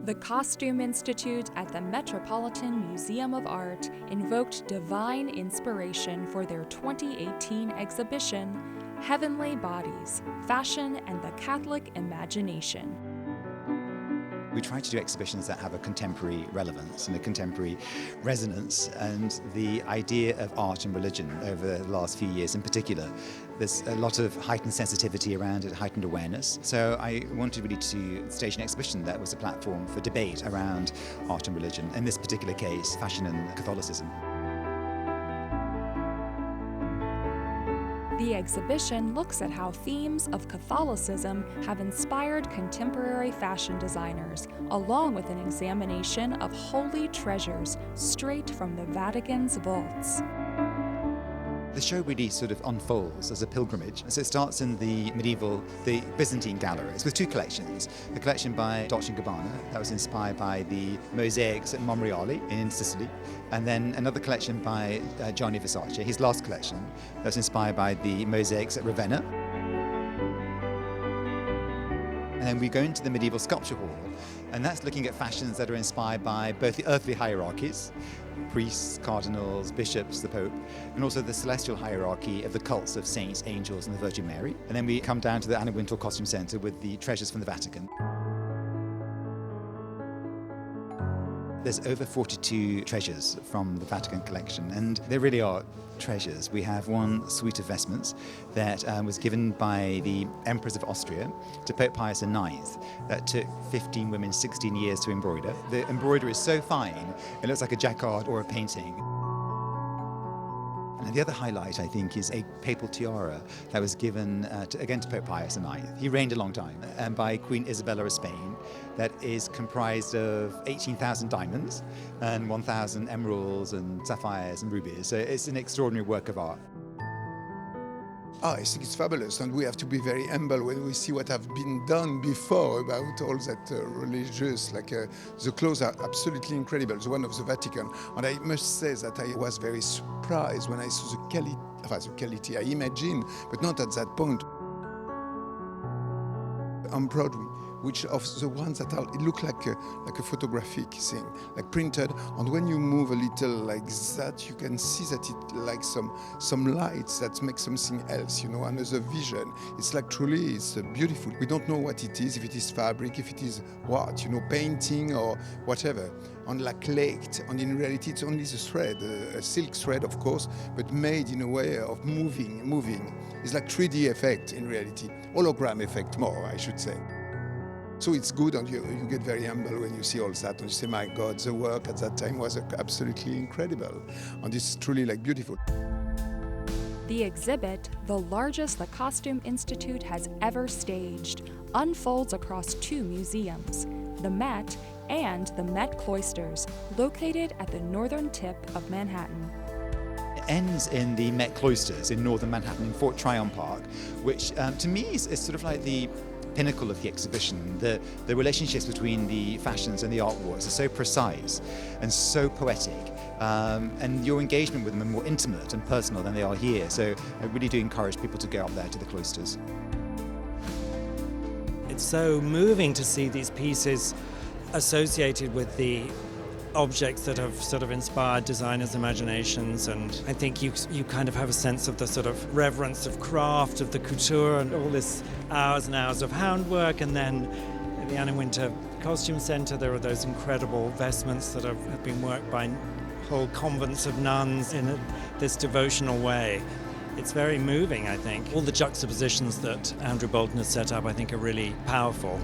The Costume Institute at the Metropolitan Museum of Art invoked divine inspiration for their 2018 exhibition, Heavenly Bodies, Fashion and the Catholic Imagination. We try to do exhibitions that have a contemporary relevance and a contemporary resonance, and the idea of art and religion over the last few years in particular, there's a lot of heightened sensitivity around it, heightened awareness. So I wanted really to stage an exhibition that was a platform for debate around art and religion, in this particular case, fashion and Catholicism. The exhibition looks at how themes of Catholicism have inspired contemporary fashion designers, along with an examination of holy treasures straight from the Vatican's vaults. The show really sort of unfolds as a pilgrimage. So it starts in the Byzantine Gala. It's with two collections. A collection by Dolce & Gabbana that was inspired by the mosaics at Monreale in Sicily, and then another collection by Gianni Versace, his last collection, that's inspired by the mosaics at Ravenna. And then we go into the medieval sculpture hall, and that's looking at fashions that are inspired by both the earthly hierarchies, priests, cardinals, bishops, the Pope, and also the celestial hierarchy of the cults of saints, angels, and the Virgin Mary. And then we come down to the Anna Wintour Costume Centre with the treasures from the Vatican. There's over 42 treasures from the Vatican collection, and they really are treasures. We have one suite of vestments that was given by the Emperors of Austria to Pope Pius IX that took 15 women 16 years to embroider. The embroidery is so fine, it looks like a jacquard or a painting. And the other highlight, I think, is a papal tiara that was given again to Pope Pius IX. He reigned a long time, and by Queen Isabella of Spain, that is comprised of 18,000 diamonds and 1,000 emeralds and sapphires and rubies. So it's an extraordinary work of art. I think it's fabulous, and we have to be very humble when we see what have been done before about all that religious, the clothes are absolutely incredible, the one of the Vatican. And I must say that I was very surprised when I saw the quality I imagine, but not at that point. On Broadway, which of the ones that it look like a photographic thing, like printed, and when you move a little like that, you can see that it like some lights that make something else, another vision. It's like truly, it's beautiful. We don't know what it is, if it is fabric, if it is what, painting or whatever. And like laked, and in reality it's only the thread, a silk thread of course, but made in a way of moving. It's like 3D effect in reality, hologram effect more, I should say. So it's good, and you get very humble when you see all that, and you say, my God, the work at that time was absolutely incredible, and it's truly beautiful. The exhibit, the largest the Costume Institute has ever staged, unfolds across two museums, the Met and the Met Cloisters, located at the northern tip of Manhattan. It ends in the Met Cloisters in northern Manhattan in Fort Tryon Park, which to me is sort of like the pinnacle of the exhibition. The relationships between the fashions and the artworks are so precise and so poetic, and your engagement with them are more intimate and personal than they are here. So I really do encourage people to go up there to the cloisters. It's so moving to see these pieces associated with the objects that have sort of inspired designers' imaginations, and I think you kind of have a sense of the sort of reverence of craft, of the couture, and all this hours and hours of handwork. And then at the Anna Wintour Costume Centre, there are those incredible vestments that have been worked by whole convents of nuns in this devotional way. It's very moving, I think. All the juxtapositions that Andrew Bolton has set up, I think, are really powerful.